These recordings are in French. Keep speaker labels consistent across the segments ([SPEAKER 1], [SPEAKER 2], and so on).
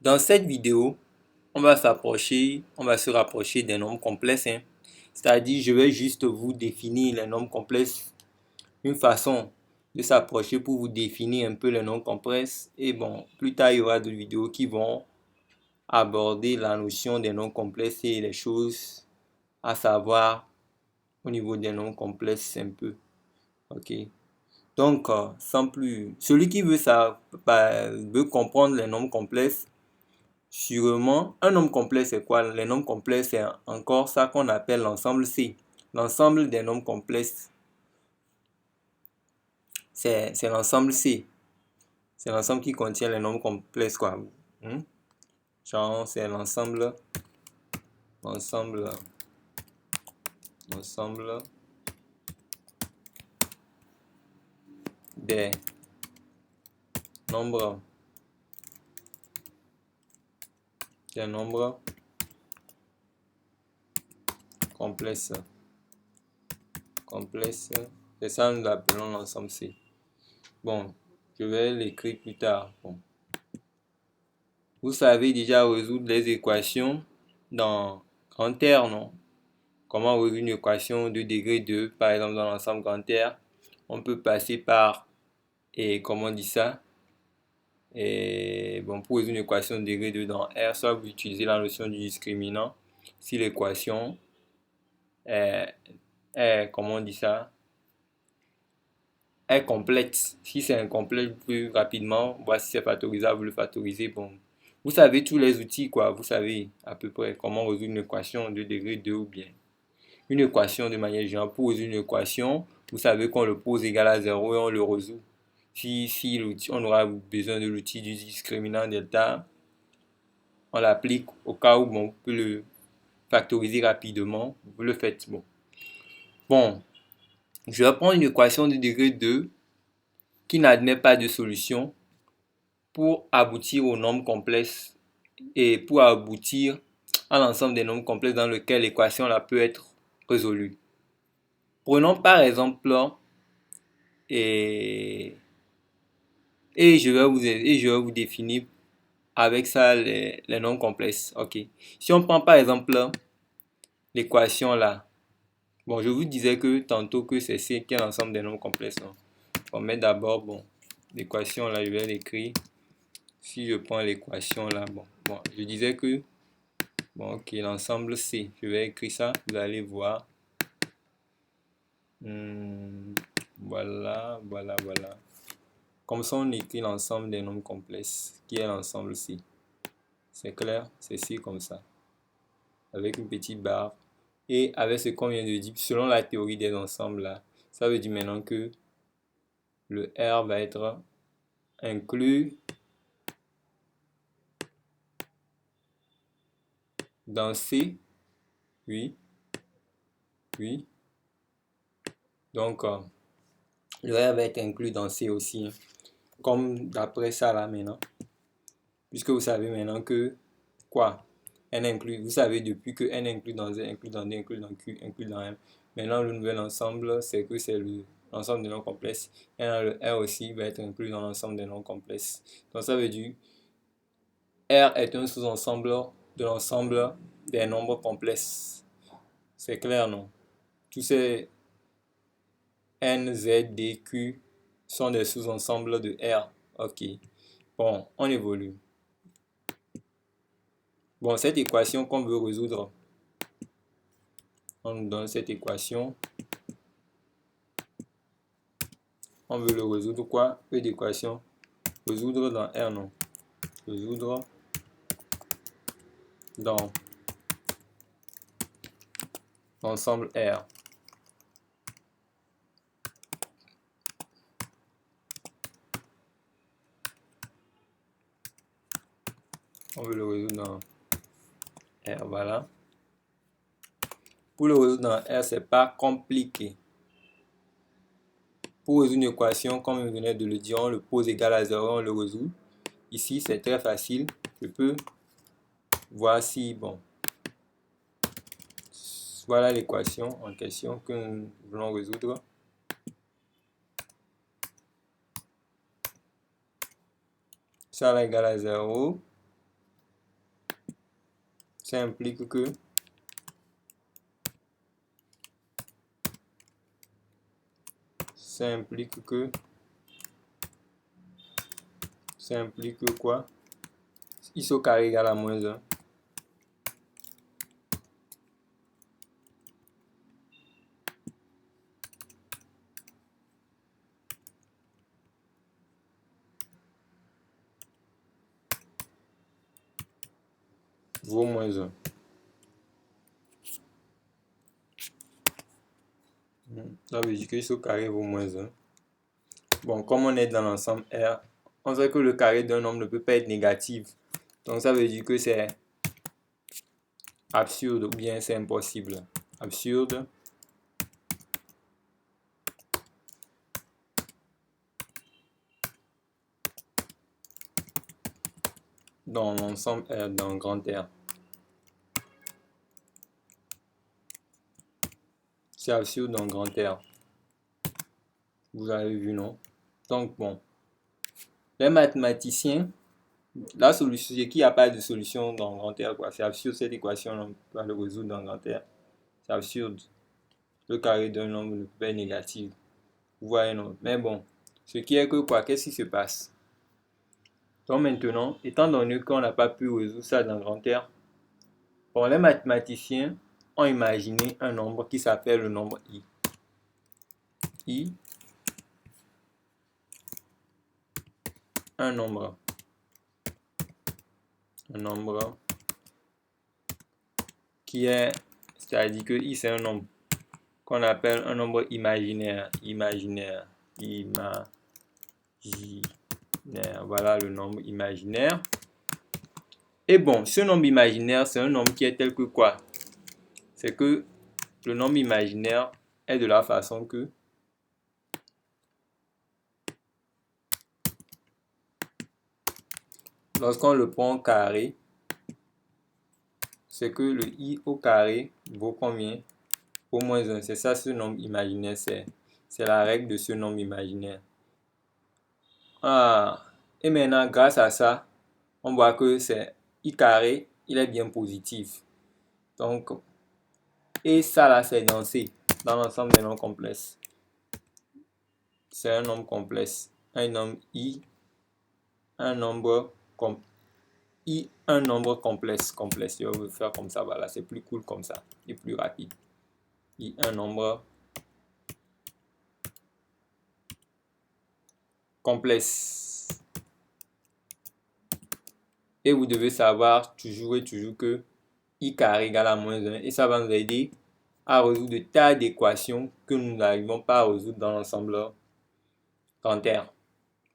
[SPEAKER 1] Dans cette vidéo, on va se rapprocher des nombres complexes, hein. C'est-à-dire, je vais juste vous définir les nombres complexes, une façon de s'approcher pour vous définir un peu les nombres complexes. Et bon, plus tard, il y aura d'autres vidéos qui vont aborder la notion des nombres complexes et les choses à savoir au niveau des nombres complexes un peu. Ok. Donc, sans plus, celui qui veut comprendre les nombres complexes, sûrement, un nombre complexe, c'est quoi? Les nombres complexes, c'est encore ça qu'on appelle l'ensemble C. L'ensemble des nombres complexes, c'est l'ensemble C. C'est l'ensemble qui contient les nombres complexes, quoi. Genre, c'est l'ensemble, l'ensemble, l'ensemble des nombres, des nombres complexes. C'est ça, nous l'appelons l'ensemble C. Bon, je vais l'écrire plus tard. Bon. Vous savez déjà résoudre les équations dans grand R, non? Comment résoudre une équation de degré 2, par exemple dans l'ensemble grand R? On peut passer par, et comment on dit ça? Et bon, pour résoudre une équation de degré 2 dans R, soit vous utilisez la notion du discriminant. Si l'équation comment on dit ça? Est complète. Si c'est incomplet, vous pouvez rapidement voir si c'est factorisable, vous le factorisez. Bon, vous savez tous les outils, quoi. Vous savez à peu près comment résoudre une équation de degré 2 ou bien une équation de manière générale. Pour résoudre une équation, vous savez qu'on le pose égal à 0 et on le résout. Si on aura besoin de l'outil du discriminant delta, on l'applique au cas où bon, on peut le factoriser rapidement. Vous le faites. Bon, je vais prendre une équation de degré 2 qui n'admet pas de solution pour aboutir au nombre complexe et pour aboutir à l'ensemble des nombres complexes dans lequel l'équation là peut être résolue. Prenons par exemple et, je vais vous définir avec ça les nombres complexes. Ok. Si on prend par exemple l'équation là, bon, je vous disais que tantôt que c'est C qui est l'ensemble des nombres complexes. On met d'abord bon l'équation là, je vais l'écrire. Si je prends l'équation là, bon, je disais que bon, ok, l'ensemble C, je vais écrire ça, vous allez voir. Voilà. Comme ça, on écrit l'ensemble des nombres complexes, qui est l'ensemble C. C'est clair? C'est C comme ça, avec une petite barre. Et avec ce qu'on vient de dire, selon la théorie des ensembles là, ça veut dire maintenant que le R va être inclus dans C. Oui. Donc, le R va être inclus dans C aussi, hein. Comme d'après ça là maintenant. Puisque vous savez maintenant que quoi? N inclus, vous savez depuis que N inclus dans Z, inclus dans D, inclus dans Q, inclus dans M. Maintenant, le nouvel ensemble, c'est que c'est l'ensemble des nombres complexes. Et le R aussi va être inclus dans l'ensemble des nombres complexes. Donc ça veut dire R est un sous-ensemble de l'ensemble des nombres complexes. C'est clair, non? Tous ces N, Z, D, Q sont des sous-ensembles de R. Ok. Bon, on évolue. Bon, cette équation qu'on veut résoudre, on nous donne cette équation. On veut le résoudre quoi? E d'équation. Résoudre dans R, non. Résoudre dans l'ensemble R. On veut le résoudre dans R, voilà. Pour le résoudre dans R, c'est pas compliqué. Pour résoudre une équation, comme je venais de le dire, on le pose égal à 0, on le résout. Ici, c'est très facile. Je peux voir si, bon, voilà l'équation en question que nous voulons résoudre. Ça va égal à 0. Ça implique que quoi? X au carré égale à moins 1. Vaut moins 1. Ça veut dire que X au carré vaut moins 1. Bon, comme on est dans l'ensemble R, on sait que le carré d'un nombre ne peut pas être négatif. Donc ça veut dire que c'est absurde ou bien c'est impossible. Absurde. Dans l'ensemble R, dans grand R. C'est absurde dans grand R. Vous avez vu, non? Donc bon, les mathématiciens, la solution, c'est qu'il n'y a pas de solution dans grand R, quoi. C'est absurde cette équation, on va le résoudre dans grand R. C'est absurde. Le carré d'un nombre ne peut pas être négatif. Vous voyez, non? Mais bon, ce qui est que quoi, qu'est-ce qui se passe? Donc maintenant, étant donné qu'on n'a pas pu résoudre ça dans grand R, bon, les mathématiciens ont imaginé un nombre qui s'appelle le nombre I. I, un nombre qui est, c'est-à-dire que I c'est un nombre qu'on appelle un nombre imaginaire. Voilà le nombre imaginaire. Et bon, ce nombre imaginaire, c'est un nombre qui est tel que quoi? C'est que le nombre imaginaire est de la façon que lorsqu'on le prend au carré, c'est que le I au carré vaut combien? Au moins 1. C'est ça ce nombre imaginaire, c'est la règle de ce nombre imaginaire. Et maintenant, grâce à ça, on voit que c'est I carré, il est bien positif. Donc, et ça là, c'est dans C, dans l'ensemble des nombres complexes. C'est un nombre complexe. Un nombre I, un nombre complexe. Je vais faire comme ça, voilà, c'est plus cool comme ça, et plus rapide. I, un nombre complexe. Et vous devez savoir toujours et toujours que I carré égale à moins 1. Et ça va nous aider à résoudre de tas d'équations que nous n'arrivons pas à résoudre dans l'ensemble grand R.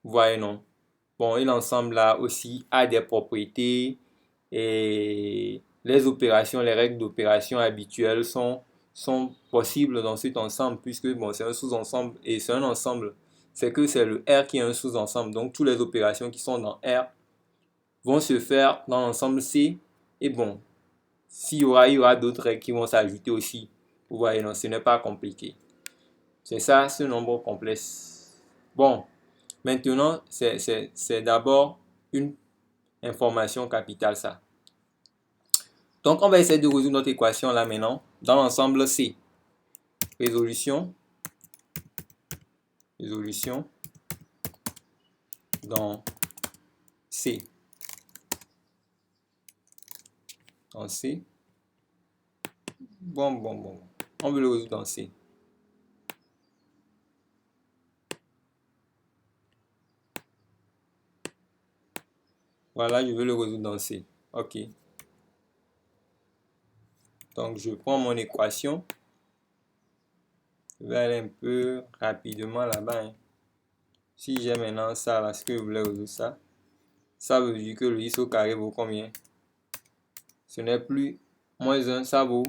[SPEAKER 1] Vous voyez, non? Bon, et l'ensemble là aussi a des propriétés et les opérations, les règles d'opération habituelles sont possibles dans cet ensemble puisque bon, c'est un sous-ensemble et c'est un ensemble. C'est que c'est le R qui est un sous-ensemble. Donc, toutes les opérations qui sont dans R vont se faire dans l'ensemble C. Et bon, il y aura d'autres règles qui vont s'ajouter aussi. Vous voyez, non, ce n'est pas compliqué. C'est ça, ce nombre complexe. Bon, maintenant, c'est d'abord une information capitale, ça. Donc, on va essayer de résoudre notre équation là maintenant dans l'ensemble C. Résolution dans C. Dans C. Bon. On veut le résoudre dans C. Voilà, je veux le résoudre dans C. OK. Donc, je prends mon équation. Je vais aller un peu rapidement là-bas. Hein. Si j'ai maintenant ça, là, ce que je voulais résoudre ça, ça veut dire que le x au carré vaut combien? Ce n'est plus moins 1, ça vaut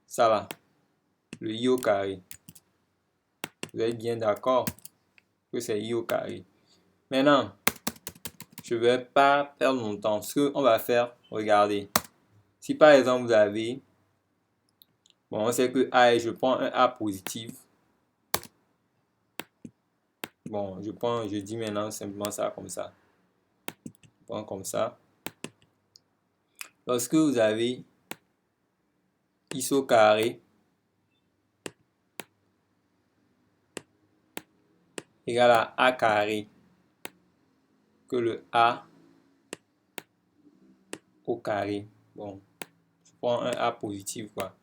[SPEAKER 1] ça là, le i au carré. Vous êtes bien d'accord que c'est i au carré. Maintenant, je ne vais pas perdre mon temps. Ce qu'on va faire, regardez. Si par exemple vous avez, bon, on sait que A, je prends un A positif. Bon, je dis maintenant simplement ça comme ça. Je prends comme ça. lorsque vous avez x au carré égale à a carré, que le a au carré, bon, je prends un a positif, quoi.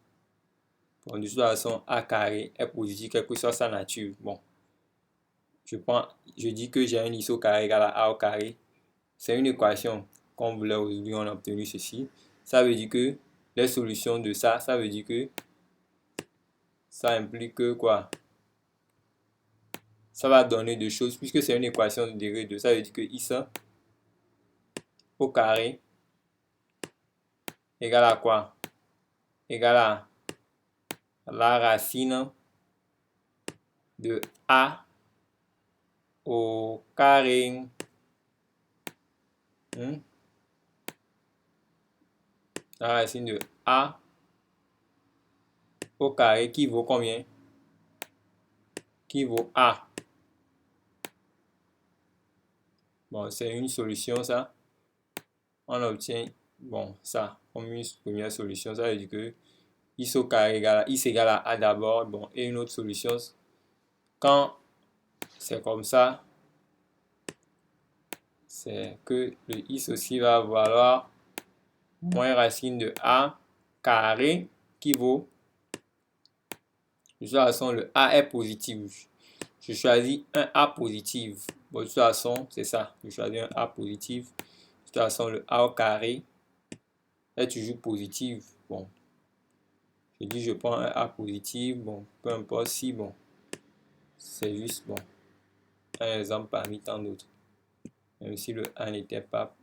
[SPEAKER 1] Bon, de toute façon, a carré est positif, quelle que soit sa nature. Bon, je dis que j'ai un x au carré égale à a au carré. C'est une équation qu'on voulait aujourd'hui, on a obtenu ceci. Ça veut dire que les solutions de ça, ça veut dire que ça implique que quoi? Ça va donner deux choses, puisque c'est une équation de degré 2. Ça veut dire que x au carré égale à quoi? Égale à la racine de a au carré. La racine de a au carré qui vaut combien? Qui vaut a. Bon, c'est une solution, ça. On obtient, bon, ça, comme une première solution. Ça veut dire que x au carré égale à x égale à a d'abord. Bon, et une autre solution, quand c'est comme ça, c'est que le x aussi va valoir moins racine de a carré qui vaut, de toute façon, le a est positif. Je choisis un a positif. Bon, de toute façon, c'est ça. Je choisis un a positif. De toute façon, le a au carré est toujours positif. Bon, je dis je prends un a positif. Bon, peu importe si, bon, c'est juste, bon, un exemple parmi tant d'autres. Même si le a n'était pas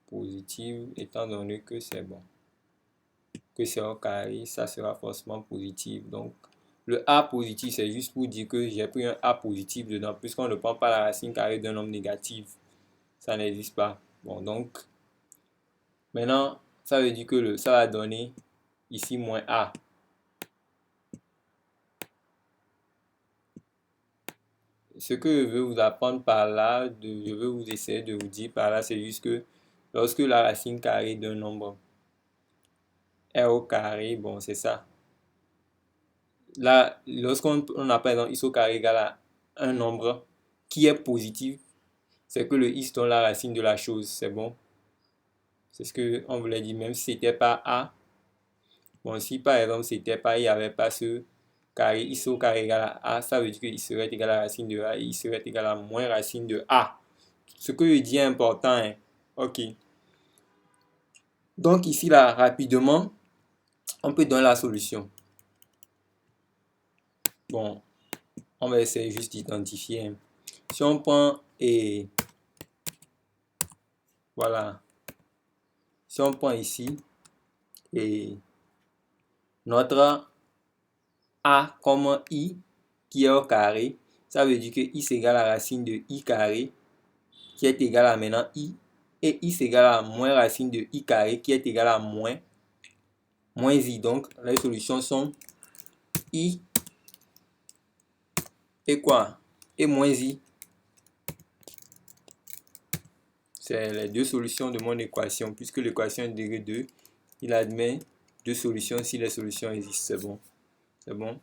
[SPEAKER 1] positif, étant donné que c'est bon, que c'est au carré, ça sera forcément positif. Donc, le a positif, c'est juste pour dire que j'ai pris un a positif dedans, puisqu'on ne prend pas la racine carrée d'un nombre négatif. Ça n'existe pas. Bon, donc, maintenant, ça veut dire que ça va donner ici moins a. Ce que je veux vous apprendre par là, je veux vous essayer de vous dire par là, c'est juste que lorsque la racine carrée d'un nombre est au carré, bon, c'est ça. Là, lorsqu'on a par exemple x au carré égale à un nombre qui est positif, c'est que le x donne la racine de la chose, c'est bon. C'est ce qu'on voulait dire, même si c'était pas a. Bon, si par exemple c'était pas, il n'y avait pas ce carré, x au carré égale à a, ça veut dire qu'il serait égal à la racine de a et il serait égal à moins racine de a. Ce que je dis est important, hein. Ok. Donc ici, là, rapidement, on peut donner la solution. Bon, on va essayer juste d'identifier, hein. Si on prend et voilà, si on prend ici et notre a comme i qui est au carré, ça veut dire que i c'est égal à la racine de i carré qui est égal à maintenant i, et i c'est égal à moins racine de i carré qui est égal à moins i. Donc les solutions sont i et quoi? Et moins i. C'est les deux solutions de mon équation, puisque l'équation est de degré 2, il admet deux solutions si les solutions existent. C'est bon. C'est bon.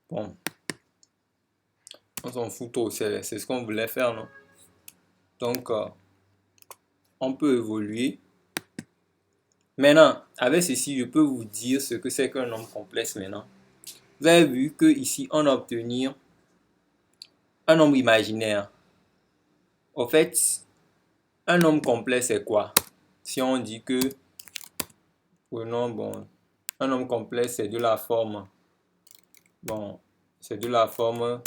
[SPEAKER 1] Bon. On s'en fout trop, c'est ce qu'on voulait faire, non? Donc, on peut évoluer. Maintenant, avec ceci, je peux vous dire ce que c'est qu'un nombre complexe maintenant. Vous avez vu que ici, on a obtenu un nombre imaginaire. Au fait, un nombre complexe, c'est quoi? Si on dit que, prenons, bon, un nombre complexe, c'est de la forme. Bon, c'est de la forme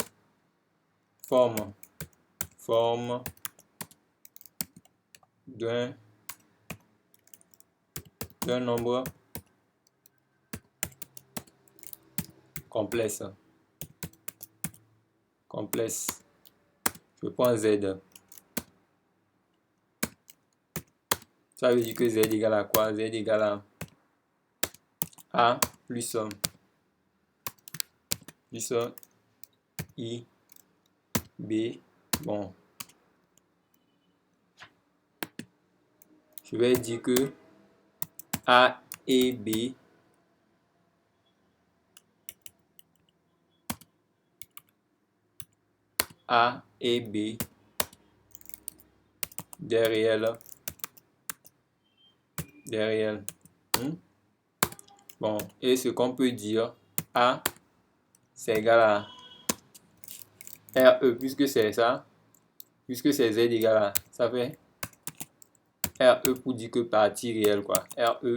[SPEAKER 1] d'un nombre complexe. Je prends Z. Ça veut dire que Z égale à quoi? Z égale à A plus I, B, bon. je vais dire que A et B A et B des réels. Bon, et ce qu'on peut dire, A, c'est égal à RE, puisque c'est ça, puisque c'est Z égal à, ça fait RE pour dire que partie réelle, quoi. RE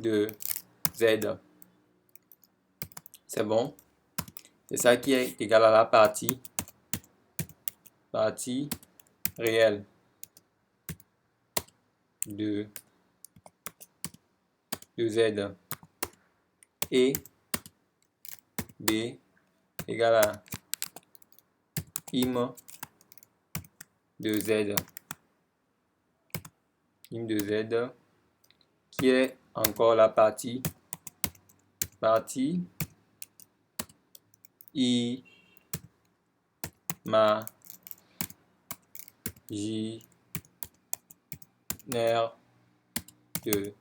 [SPEAKER 1] de Z. C'est bon. C'est ça qui est égal à la partie réelle de Z. Et B égale à im de Z. Im de Z qui est encore la partie imaginaire de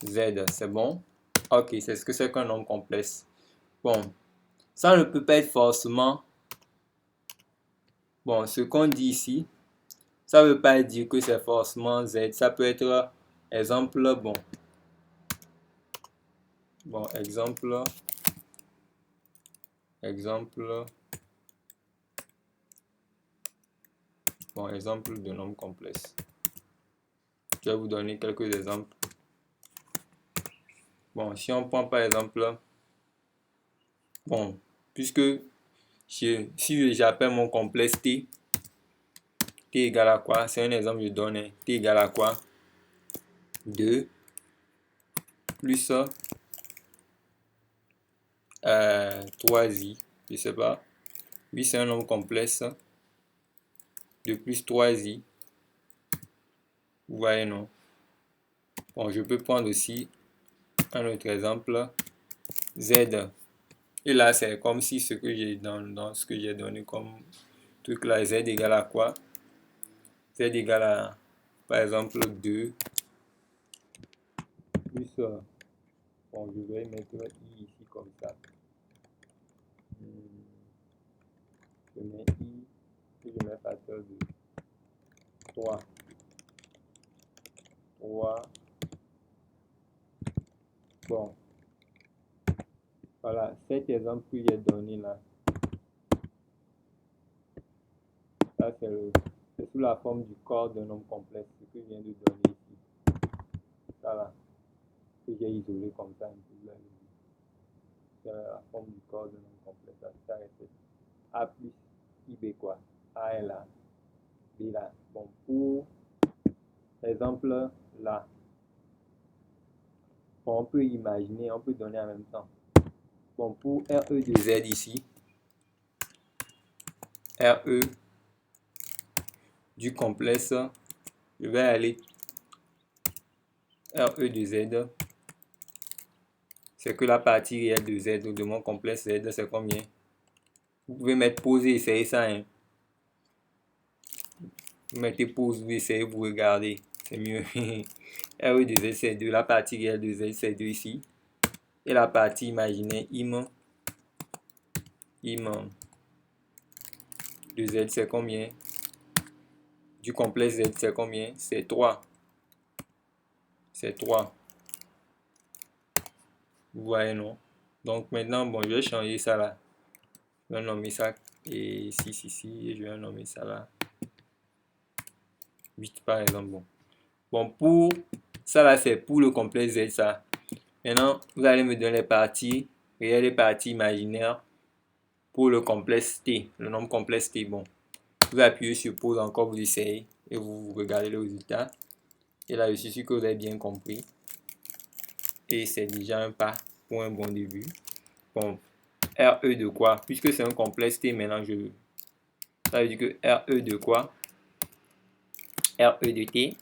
[SPEAKER 1] Z. C'est bon? Ok, c'est ce que c'est qu'un nombre complexe. Bon, ça ne peut pas être forcément... Bon, ce qu'on dit ici, ça ne veut pas dire que c'est forcément Z. Ça peut être, exemple, exemple de nombre complexe. Je vais vous donner quelques exemples. Bon, si on prend par exemple, bon, puisque si j'appelle mon complexe T égale à quoi? C'est un exemple que je donne. T égale à quoi? 2 plus 3i, je sais pas. Oui, c'est un nombre complexe. 2 plus 3i. Vous voyez, non? Bon, je peux prendre aussi un autre exemple. Z. Et là, c'est comme si ce que j'ai dans ce que j'ai donné comme truc là, Z égale à quoi? Z égale à, par exemple, 2 plus, bon, je vais mettre i ici comme ça. Je mets i, puis je mets facteur de 3. Bon, voilà, cet exemple que j'ai donné là, ça c'est sous la forme du corps d'un nombre complexe, ce que je viens de donner ici. Ça là, que j'ai isolé comme ça un peu. C'est la forme du corps d'un nombre complexe. Ça reste A plus IB quoi. A est là, B là. Bon, pour exemple là, bon, on peut imaginer, on peut donner en même temps. Bon, pour RE de Z ici, RE du complexe, je vais aller RE de Z, c'est que la partie réelle de Z ou de mon complexe Z, c'est combien? Vous pouvez mettre pause et essayer ça. Hein. Vous mettez pause, vous essayez, vous regardez, c'est mieux. RE de Z, c'est 2, la partie réelle de Z, c'est 2 ici. Et la partie imaginaire, im de Z, c'est combien? Du complexe Z, c'est combien? C'est 3. C'est 3. Vous voyez, non? Donc maintenant, bon, je vais changer ça là. Je vais nommer ça et 6 ici. Et je vais nommer ça là 8 par exemple. Bon, pour ça là, c'est pour le complexe Z ça. Maintenant, vous allez me donner les parties réelles et parties imaginaires pour le complexe T, le nombre complexe T. Bon, vous appuyez sur pause encore, vous essayez et vous regardez le résultat. Et là, je suis sûr que vous avez bien compris. Et c'est déjà un pas pour un bon début. Bon, RE de quoi? Puisque c'est un complexe T, maintenant ça veut dire que RE de quoi? RE de T.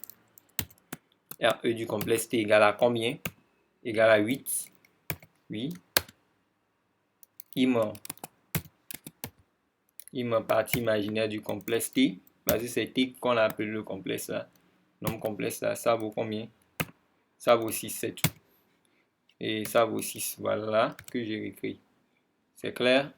[SPEAKER 1] RE du complexe T égale à combien? Égale à 8. Oui. Im partie imaginaire du complexe T. Basé c'est t qu'on appelle le complexe là. Nombre complexe là, ça vaut combien? Ça vaut 6, c'est tout. Et ça vaut 6, voilà que j'ai écrit. C'est clair?